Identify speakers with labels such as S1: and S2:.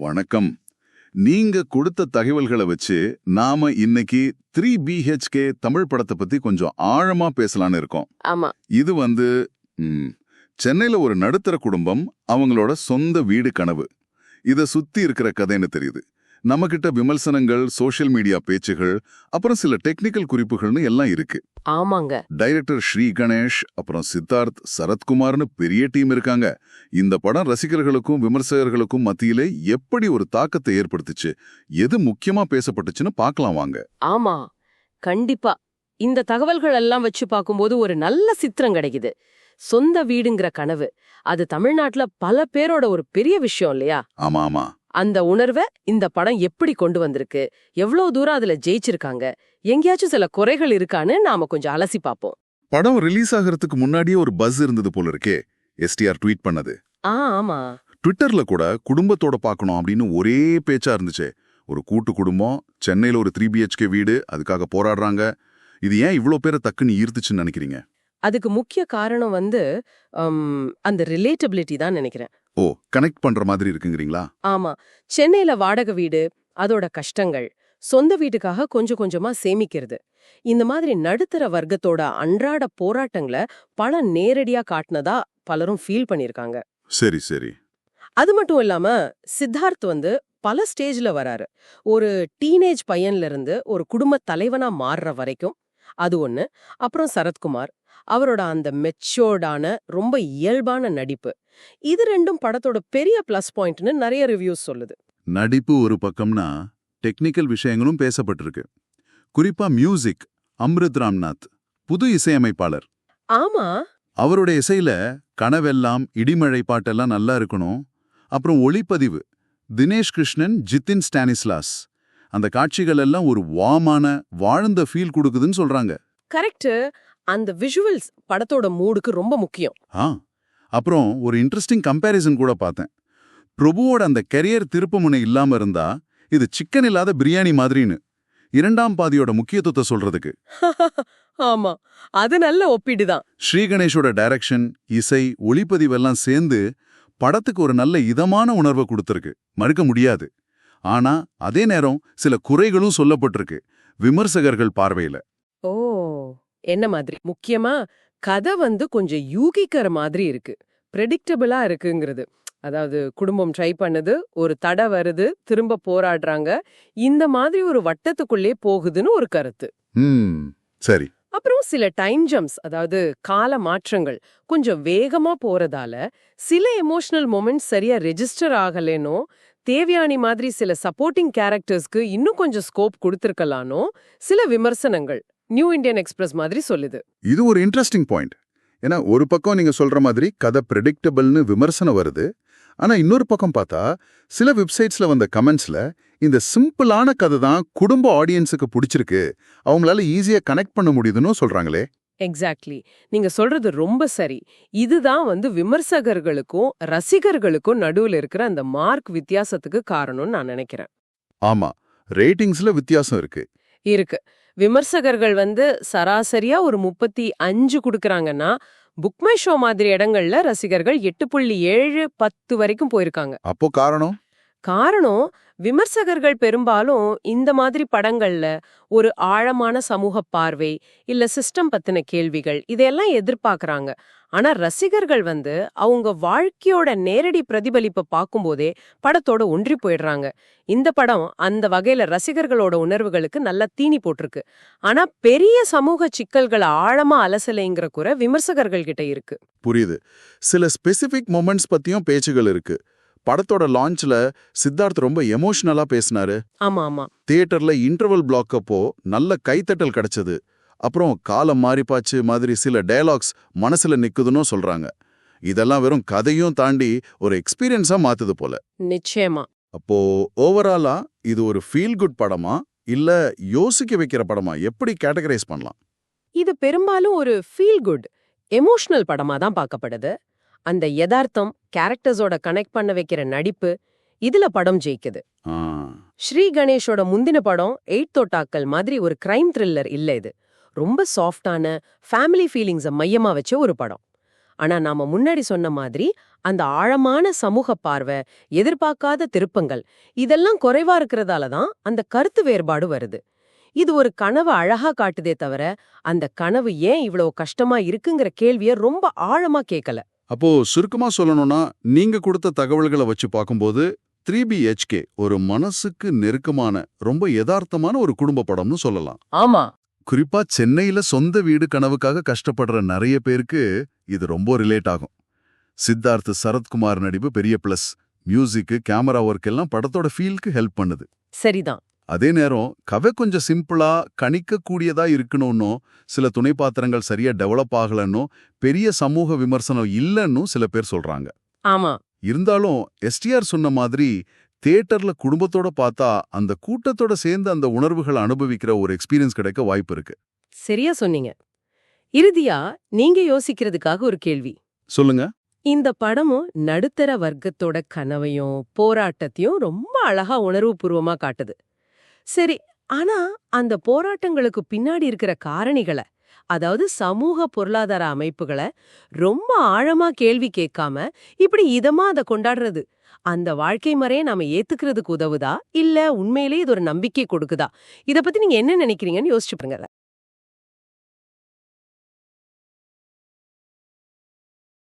S1: வணக்கம். நீங்க கொடுத்த தகவல்களை வச்சு நாம இன்னைக்கு 3BHK தமிழ் படத்தை பத்தி கொஞ்சம் ஆழமா பேசலான்னு இருக்கோம்.
S2: ஆமா.
S1: இது சென்னையில ஒரு நடுத்தர குடும்பம், அவங்களோட சொந்த வீடு கனவு. இத சுத்தி இருக்கிற கதைன்னு தெரியுது. நம்மகிட்ட விமர்சனங்கள், சோஷியல் மீடியா பேச்சுகள், அப்புறம் சில டெக்னிக்கல் குறிப்புகள்னு எல்லாம் இருக்கு.
S2: ஆமாங்க.
S1: டைரக்டர் ஸ்ரீ கணேஷ், அப்புறம் சித்தார்த், சரத்குமார்னு பெரிய டீம் இருக்காங்க. இந்த படம் ரசிகர்களுக்கும் விமர்சகர்களுக்கும் மத்தியிலே எப்படி ஒரு தாக்கத்தை ஏற்படுத்துச்சு, எது முக்கியமா பேசப்பட்டுச்சுன்னு பார்க்கலாம் வாங்க.
S2: ஆமா, கண்டிப்பா. இந்த தகவல்கள் எல்லாம் வச்சு பார்க்கும்போது ஒரு நல்ல சித்திரம் கிடைக்குது. சொந்த வீடுங்கிற கனவு, அது தமிழ்நாட்டுல பல பேரோட ஒரு பெரிய விஷயம் இல்லையா?
S1: ஆமா ஆமா.
S2: அந்த உணர்வை இந்த படம் எப்படி கொண்டு வந்திருக்கு, எவ்வளவு தூரம் அதுல ஜெயிச்சிருக்காங்க, எங்கேயாச்சும் சில குறைகள் இருக்கான்னு நாம கொஞ்சம் அலசி பார்ப்போம்.
S1: படம் ரிலீஸ் ஆகிறதுக்கு முன்னாடியே ஒரு பஸ் இருந்தது போல இருக்கே. STR ட்வீட் பண்ணது.
S2: ஆமா.
S1: ட்விட்டர்ல கூட குடும்பத்தோட பார்க்கணும் அப்படின்னு ஒரே பேச்சா இருந்துச்சு. ஒரு கூட்டு குடும்பம், சென்னையில ஒரு 3BHK வீடு, அதுக்காக போராடுறாங்க. இது ஏன் இவ்ளோ பேரை டக்குன்னு ஈர்த்துச்சுன்னு நினைக்கிறீங்க?
S2: அதுக்கு முக்கிய காரணம் அந்த ரிலேட்டபிலிட்டி தான் நினைக்கிறேன்.
S1: ஓ, கனெக்ட் பண்ற மாதிரி இருக்குங்கிறீங்களா?
S2: ஆமா. சென்னையில வாடகை வீடு, அதோட கஷ்டங்கள், சொந்த வீட்டுக்காக கொஞ்சம் கொஞ்சமா சேமிக்கிறது, இந்த மாதிரி நடுத்தர வர்க்கத்தோட அன்றாட போராட்டங்களை படம் நேரடியா காட்டினதா பலரும் ஃபீல் பண்ணிருக்காங்க.
S1: சரி சரி.
S2: அது மட்டும் இல்லாம சித்தார்த் பல ஸ்டேஜ்ல வராரு. ஒரு டீனேஜ் பையன்ல இருந்து ஒரு குடும்ப தலைவனா மாறுற வரைக்கும் அது ஒண்ணு. அப்புறம் சரத்குமார், அவரோட அந்த மெச்சோர்டான ரொம்ப இயல்பான நடிப்பு, இது ரெண்டும் படத்தோட பெரிய பிளஸ் பாயிண்ட்னு நிறைய ரிவ்யூஸ் சொல்லுது.
S1: நடிப்பு ஒரு பக்கம்னா டெக்னிக்கல் விஷயங்களும் பேசப்பட்டிருக்கு. குறிப்பா மியூசிக், அம்ரித் ராம்நாத், புது இசையமைப்பாளர்.
S2: ஆமா.
S1: அவரோட இசையில கனவெல்லாம், இடிமழை பாட்டெல்லாம் நல்லா இருக்கணும். அப்புறம் ஒளிப்பதிவு, தினேஷ் கிருஷ்ணன், ஜித்தின் ஸ்டானிஸ்லாஸ். அந்த காட்சிகள் எல்லாம் ஒரு வாமான வாழ்ந்த ஃபீல் கொடுக்குதுன்னு சொல்றாங்க.
S2: கரெக்ட். அந்த விஷுவல்ஸ் படத்தோட மூடுக்கு ரொம்ப முக்கியம்.
S1: அப்புறம் ஒரு இன்ட்ரெஸ்டிங் கம்பேரிசன் கூட பார்த்தேன். பிரபுவோட அந்த கெரியர் திருப்புமுனை இல்லாம இருந்தா இது சிக்கன் இல்லாத பிரியாணி மாதிரின்னு, இரண்டாம் பாதியோட முக்கியத்துவத்தை சொல்றதுக்கு.
S2: ஆமா, அது நல்ல ஒப்பீடுதான்.
S1: ஸ்ரீ கணேஷோட டைரக்ஷன், இசை, ஒளிப்பதிவெல்லாம் சேர்ந்து படத்துக்கு ஒரு நல்ல இதமான உணர்வை கொடுத்திருக்கு, மறுக்க முடியாது. ஆனா அதே நேரம் சில குறைகளும் சொல்லப்பட்டிருக்கு விமர்சகர்கள் பார்வையில.
S2: ஓ, என்ன மாதிரி? முக்கியமா கதை கொஞ்சம் யூகிக்கிற மாதிரி இருக்கு, பிரெடிக்டபிளா இருக்குங்கிறது. அதாவது குடும்பம் ட்ரை பண்ணுது, ஒரு தடை வருது, திரும்ப போராடுறாங்க, இந்த மாதிரி ஒரு வட்டத்துக்குள்ளே போகுதுன்னு ஒரு கருத்து.
S1: சரி.
S2: அப்புறம் சில டைம் ஜம்ப்ஸ், அதாவது கால மாற்றங்கள் கொஞ்சம் வேகமா போறதால சில எமோஷனல் மொமெண்ட்ஸ் சரியா ரெஜிஸ்டர் ஆகலேனோ, தேவயானி மாதிரி சில சப்போர்ட்டிங் கேரக்டர்ஸ்க்கு இன்னும் கொஞ்சம் ஸ்கோப் கொடுத்திருக்கலானோ சில விமர்சனங்கள் நியூ இந்தியன் எக்ஸ்பிரஸ் மாதிரி சொல்லுது.
S1: இது ஒரு இன்ட்ரெஸ்டிங் பாயிண்ட். ஏன்னா ஒரு பக்கம் நீங்க சொல்ற மாதிரி கதை பிரெடிக்டபிள்னு விமர்சனம் வருது. ஆனா இன்னொரு பக்கம் பார்த்தா சில வெப்சைட்ஸ்ல வந்த கமெண்ட்ஸ்ல இந்த சிம்பிளான கதை தான் குடும்ப ஆடியன்ஸுக்கு பிடிச்சிருக்கு, அவங்களால ஈஸியா கனெக்ட் பண்ண முடியுதுன்னு சொல்றாங்களே.
S2: எக்ஸாக்ட்லி, நீங்க சொல்றது ரொம்ப சரி. இதுதான் விமர்சகர்களுக்கும் ரசிகர்களுக்கும் நடுவுல இருக்கிற அந்த மார்க் வித்தியாசத்துக்கு காரணம்னு நான் நினைக்கிறேன்.
S1: ஆமா, ரேட்டிங்ஸ்ல வித்தியாசம் இருக்கு.
S2: விமர்சகர்கள் சராசரியா ஒரு 35 கொடுக்கறாங்கன்னா, புக்மை ஷோ மாதிரி இடங்கள்ல ரசிகர்கள் 8.7, 10 வரைக்கும் போயிருக்காங்க.
S1: அப்போ காரணம்
S2: விமர்சகர்கள் பெரும்பாலும் இந்த மாதிரி படங்கள்ல ஒரு ஆழமான சமூக பார்வை இல்ல சிஸ்டம் பத்தின கேள்விகள் இதையெல்லாம் எதிர்பார்க்கறாங்க. ஆனா ரசிகர்கள் அவங்க வாழ்க்கையோட நேரடி பிரதிபலிப்பை பார்க்கும்போதே படத்தோட ஒன்றி போயிடுறாங்க. இந்த படம் அந்த வகையில ரசிகர்களோட உணர்வுகளுக்கு நல்லா தீனி போட்டிருக்கு. ஆனா பெரிய சமூக சிக்கல்களை ஆழமா அலசலைங்கிற குறை விமர்சகர்கள் கிட்ட இருக்கு.
S1: புரியுது. சில ஸ்பெசிபிக் மொமெண்ட்ஸ் பத்தியும் பேச்சுகள் இருக்கு. படத்தோட லான்ச்ல சித்தார்த் ரொம்ப எமோஷனலா பேசினாரு.
S2: ஆமா.
S1: தியேட்டர்ல இன்டர்வல் பிளாக் அப்போ நல்ல கைத்தட்டல் கிடைச்சது. அப்புறம் காலம் மாறிப்பாச்சு மாதிரி சில டயலாக்ஸ் மனசுல நிக்குதுன்னு சொல்றாங்க. இதெல்லாம் வெறும் கதையும் தாண்டி ஒரு எக்ஸ்பீரியன்ஸா மாத்துது போல.
S2: நிச்சயமா.
S1: அப்போ ஓவராலா இது ஒரு ஃபீல் குட் படமா இல்ல யோசிக்க வைக்கிற படமா, எப்படி கேட்டகரைஸ் பண்ணலாம்?
S2: இது பெரும்பாலும் ஒரு ஃபீல் குட் எமோஷனல் படமா தான் பார்க்கப்படுது. அந்த யதார்த்தம், கேரக்டர்ஸோட கனெக்ட் பண்ண வைக்கிற நடிப்பு, இதுல படம் ஜெயிக்குது. ஸ்ரீ கணேஷோட முந்தின படம் 8 தோட்டாக்கள் மாதிரி ஒரு கிரைம் த்ரில்லர் இல்ல. இது ரொம்ப சாஃப்டான ஃபேமிலி ஃபீலிங்ஸை மையமா வச்ச ஒரு படம். ஆனா நாம முன்னாடி சொன்ன மாதிரி அந்த ஆழமான சமூக பார்வை, எதிர்பார்க்காத திருப்பங்கள் இதெல்லாம் குறைவா இருக்கிறதால தான் அந்த கருத்து வேறுபாடு வருது. இது ஒரு கனவு அழகா காட்டுதே தவிர அந்த கனவு ஏன் இவ்வளவு கஷ்டமா இருக்குங்கிற கேள்விய ரொம்ப ஆழமா கேட்கல.
S1: அப்போ சுருக்கமா சொல்லணும்னா, நீங்க கொடுத்த தகவல்களை வச்சு பார்க்கும்போது 3BHK ஒரு மனசுக்கு நெருக்கமான, ரொம்ப யதார்த்தமான ஒரு குடும்ப படம்னு சொல்லலாம்.
S2: ஆமா.
S1: குறிப்பா சென்னையில சொந்த வீடு கனவுக்காக கஷ்டப்படுற நிறைய பேருக்கு இது ரொம்ப ரிலேட் ஆகும். சித்தார்த் சரத்குமார் நடிப்பு பெரிய பிளஸ். மியூசிக்கு, கேமரா ஒர்க் எல்லாம் படத்தோட ஃபீலுக்கு ஹெல்ப் பண்ணுது.
S2: சரிதான்.
S1: அதே நேரம் கதை கொஞ்சம் சிம்பிளா கணிக்கக்கூடியதா இருக்கணும்னோ, சில துணை பாத்திரங்கள் சரியா டெவலப் ஆகலன்னோ, பெரிய சமூக விமர்சனம் இல்லைன்னு சில பேர் சொல்றாங்க.
S2: ஆமா.
S1: இருந்தாலும் எஸ்டிஆர் சொன்ன மாதிரி தியேட்டர்ல குடும்பத்தோட பார்த்தா அந்த கூட்டத்தோட சேர்ந்து அந்த உணர்வுகளை அனுபவிக்கிற ஒரு எக்ஸ்பீரியன்ஸ் கிடைக்க வாய்ப்பு இருக்கு.
S2: சரியா சொன்னீங்க. இறுதியா நீங்க யோசிக்கிறதுக்காக ஒரு கேள்வி.
S1: சொல்லுங்க.
S2: இந்த படமும் நடுத்தர வர்க்கத்தோட கனவையும் போராட்டத்தையும் ரொம்ப அழகா உணர்வுபூர்வமா காட்டுது. சரி, ஆனா அந்த போராட்டங்களுக்கு பின்னாடி இருக்கிற காரணிகளை, அதாவது சமூக பொருளாதார அமைப்புகளை ரொம்ப ஆழமா கேள்வி கேட்காம இப்படி இதமா அதை கொண்டாடுறது, அந்த வாழ்க்கை முறையை நாம ஏத்துக்கிறதுக்கு உதவுதா இல்ல உண்மையிலேயே இது ஒரு நம்பிக்கை கொடுக்குதா? இத பத்தி நீங்க என்ன நினைக்கிறீங்கன்னு யோசிச்சு பாருங்க.